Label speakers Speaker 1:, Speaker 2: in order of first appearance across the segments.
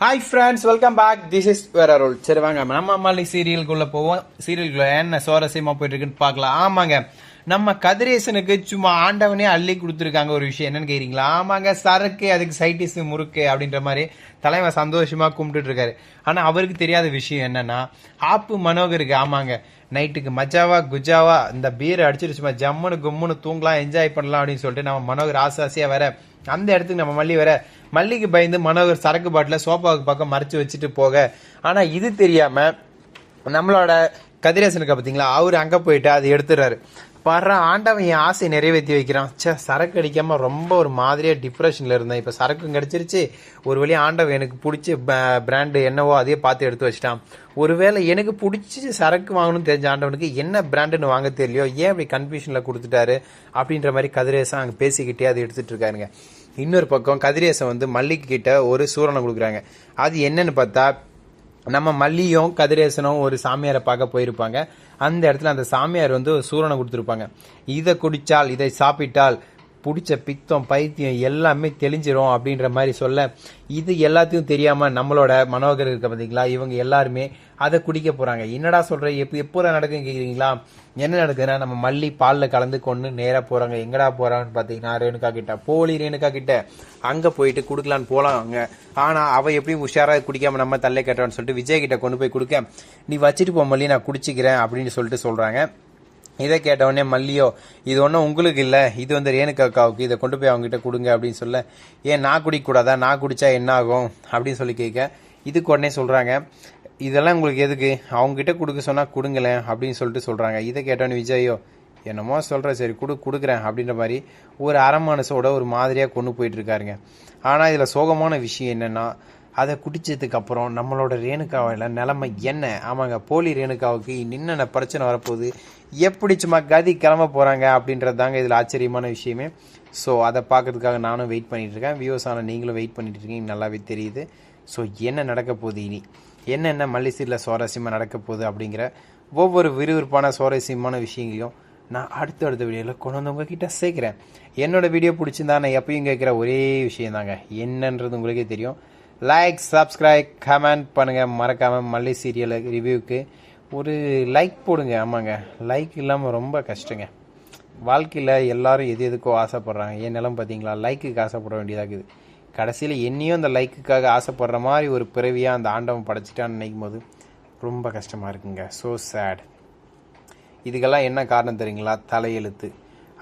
Speaker 1: Hi friends, welcome back. This is வேற ரோல். சரி வாங்க நம்ம மல்லி சீரியலுக்குள்ள போவோம். சீரியலுக்குள்ள என்ன சுவாரஸ்யமா போயிட்டு இருக்குன்னு பார்க்கலாம். ஆமாங்க, நம்ம கதிரேசனுக்கு சும்மா ஆண்டவனே அள்ளி கொடுத்துருக்காங்க. ஒரு விஷயம் என்னன்னு கேக்குறீங்களா? ஆமாங்க, சரக்கு அதுக்கு சைட்டிஸ் முறுக்கு அப்படின்ற மாதிரி தலைவன் சந்தோஷமா கும்பிட்டு இருக்காரு. ஆனா அவருக்கு தெரியாத விஷயம் என்னன்னா, ஆப்பு மனோகருக்கு ஆமாங்க நைட்டுக்கு மஜாவா குஜாவா இந்த பீர் அடிச்சிட்டு சும்மா ஜம்முன்னு கும்முன்னு தூங்கலாம், என்ஜாய் பண்ணலாம் அப்படின்னு சொல்லிட்டு நம்ம மனோகர் ஆசாசியா வேற அந்த இடத்துக்கு நம்ம மல்லி வேற மல்லிக்கு பயந்து மனோகர் சரக்கு பாட்டில சோபாவுக்கு பக்கம் மறைச்சு வச்சுட்டு போக, ஆனா இது தெரியாம நம்மளோட கதிரேசனுக்கு பார்த்தீங்களா, அவரு அங்க போயிட்டு அதை எடுத்துறாரு. பாரு, ஆண்டவன் என் ஆசை நிறைவேற்றி வைக்கிறான். சரக்கு அடிக்காம ரொம்ப ஒரு மாதிரியா டிப்ரெஷன்ல இருந்தேன். இப்ப சரக்கு கிடைச்சிருச்சு. ஒரு வழியா ஆண்டவன் எனக்கு பிடிச்ச பிராண்டு என்னவோ அதையே பார்த்து எடுத்து வச்சிட்டான். ஒருவேளை எனக்கு பிடிச்சி சரக்கு வாங்கணும்னு தெரிஞ்ச ஆண்டவனுக்கு என்ன பிராண்டுன்னு வாங்க தெரியலையோ, ஏன் அப்படி கன்ஃபியூஷன்ல கொடுத்துட்டாரு அப்படின்ற மாதிரி கதிரேசன் அங்க பேசிக்கிட்டே அதை எடுத்துட்டு இருக்காருங்க. இன்னொரு பக்கம் கதிரேசன் மல்லிக்கு கிட்ட ஒரு சூரணம் கொடுக்குறாங்க. அது என்னன்னு பார்த்தா, நம்ம மல்லியும் கதிரேசனும் ஒரு சாமியாரை பார்க்க போயிருப்பாங்க. அந்த இடத்துல அந்த சாமியார் சூரணை கொடுத்துருப்பாங்க. இதை குடிச்சால், இதை சாப்பிட்டால் பிடிச்ச பித்தம் பைத்தியம் எல்லாமே தெளிஞ்சிரும் அப்படின்ற மாதிரி சொல்ல, இது எல்லாத்தையும் தெரியாம நம்மளோட மனோகர் இருக்க பார்த்தீங்களா, இவங்க எல்லாருமே அதை குடிக்க போறாங்க. என்னடா சொல்ற, எப்போ நடக்குன்னு கேக்குறீங்களா? என்ன நடக்குதுன்னா, நம்ம மல்லி பாலில் கலந்து கொண்டு நேராக போறாங்க. எங்கடா போறாங்கன்னு பாத்தீங்கன்னா, ரேணுகா கிட்ட, போலி ரேணுகா கிட்ட அங்க போயிட்டு குடுக்கலான்னு போலாங்க. ஆனா அவ எப்படியும் உஷாரா குடிக்காம நம்ம தள்ளை கட்டுறான்னு சொல்லிட்டு விஜய் கிட்ட கொண்டு போய் கொடுக்க, நீ வச்சுட்டு போ மல்லி, நான் குடிச்சிக்கிறேன் அப்படின்னு சொல்லிட்டு சொல்றாங்க. இதை கேட்டவொடனே மல்லியோ, இது ஒன்றும் உங்களுக்கு இல்லை, இது ரேணுகாக்காவுக்கு, இதை கொண்டு போய் அவங்ககிட்ட கொடுங்க அப்படின்னு சொல்ல, ஏன் நான் குடிக்கக்கூடாதா, நான் குடிச்சா என்ன ஆகும் அப்படின்னு சொல்லி கேட்க, இதுக்கு உடனே சொல்றாங்க, இதெல்லாம் உங்களுக்கு எதுக்கு, அவங்ககிட்ட கொடுக்க சொன்னா கொடுங்களேன் அப்படின்னு சொல்லிட்டு சொல்றாங்க. இதை கேட்டவொடனே விஜயோ, என்னமோ சொல்ற, சரி கொடுக்குறேன் அப்படின்ற மாதிரி ஒரு அரமனசோட ஒரு மாதிரியா கொண்டு போயிட்டு இருக்காருங்க. ஆனா இதுல சோகமான விஷயம் என்னன்னா, அதை குடிச்சதுக்கு அப்புறம் நம்மளோட ரேணுகாவில நிலைமை என்ன? ஆமாங்க, போலி ரேணுகாவுக்கு என்னென்ன பிரச்சனை வரப்போகுது, எப்படி சும்மா கதி கிளம்ப போறாங்க அப்படின்றது தாங்க இதில் ஆச்சரியமான விஷயமே. ஸோ அதை பார்க்கறதுக்காக நானும் வெயிட் பண்ணிட்டு இருக்கேன். வியூஸ் ஆனால் நீங்களும் வெயிட் பண்ணிட்டு இருக்கீங்க, நல்லாவே தெரியுது. ஸோ என்ன நடக்க போகுது இனி, என்னென்ன மல்லிசீரில் சுவாரஸ்யமாக நடக்க போகுது அப்படிங்கிற ஒவ்வொரு விறுவிறுப்பான சுவாரஸ்யமான விஷயங்களையும் நான் அடுத்த வீடியோவில் கொண்டு வந்து உங்ககிட்ட சேர்க்குறேன். என்னோட வீடியோ பிடிச்சிருந்தா நான் எப்பயும் கேட்குற ஒரே விஷயம் தாங்க, என்னன்றது உங்களுக்கே தெரியும். லைக், சப்ஸ்கிரைப், கமெண்ட் பண்ணுங்கள். மறக்காமல் மல்லி சீரியல் ரிவ்யூவுக்கு ஒரு லைக் போடுங்க. ஆமாங்க, லைக் இல்லாமல் ரொம்ப கஷ்டங்க. வாழ்க்கையில் எல்லாரும் எதுக்கோ ஆசைப்படுறாங்க. என் நிலம் பார்த்தீங்களா, லைக்குக்கு ஆசைப்பட வேண்டியதாகுது. கடைசியில் என்னையும் அந்த லைக்குக்காக ஆசைப்படுற மாதிரி ஒரு பிறவியாக அந்த ஆண்டவன் படைச்சிட்டான்னு நினைக்கும் போது ரொம்ப கஷ்டமாக இருக்குங்க. So sad. இதுக்கெல்லாம் என்ன காரணம் தெரியுங்களா? தலையெழுத்து.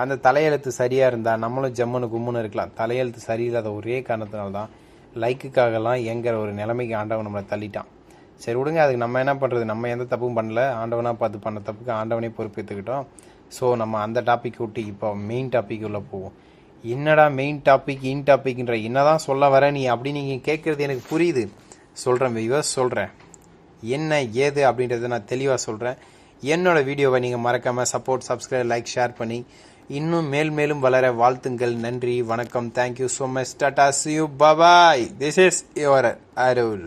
Speaker 1: அந்த தலையெழுத்து சரியாக இருந்தால் நம்மளும் ஜம்முன்னு கும்முன்னு இருக்கலாம். தலையெழுத்து சரியில்லாத ஒரே காரணத்தினால்தான் லைக்குக்காகலாம் எங்கிற ஒரு நிலைமைக்கு ஆண்டவன் நம்மளை தள்ளிட்டான். சரி விடுங்க, அதுக்கு நம்ம என்ன பண்ணுறது, நம்ம எந்த தப்பும் பண்ணல. ஆண்டவனாக பார்த்து பண்ண தப்புக்கு ஆண்டவனே பொறுப்பேற்றுக்கிட்டோம். ஸோ நம்ம அந்த டாபிக் விட்டு இப்போ மெயின் டாபிக் உள்ள போவோம். என்னடா மெயின் டாபிக் இன் டாபிக்ன்ற என்னதான் சொல்ல வர நீ அப்படின்னு நீங்கள் கேட்குறது எனக்கு புரியுது. சொல்கிறேன் வியூவர்ஸ், சொல்கிறேன் என்ன ஏது அப்படின்றத நான் தெளிவாக சொல்கிறேன். என்னோட வீடியோவை நீங்கள் மறக்காமல் சப்போர்ட், சப்ஸ்கிரைப், லைக், ஷேர் பண்ணி இன்னும் மேலும் வளர வாழ்த்துங்கள். நன்றி, வணக்கம், thank you so much, Tata, see you, bye bye. This is your Arul.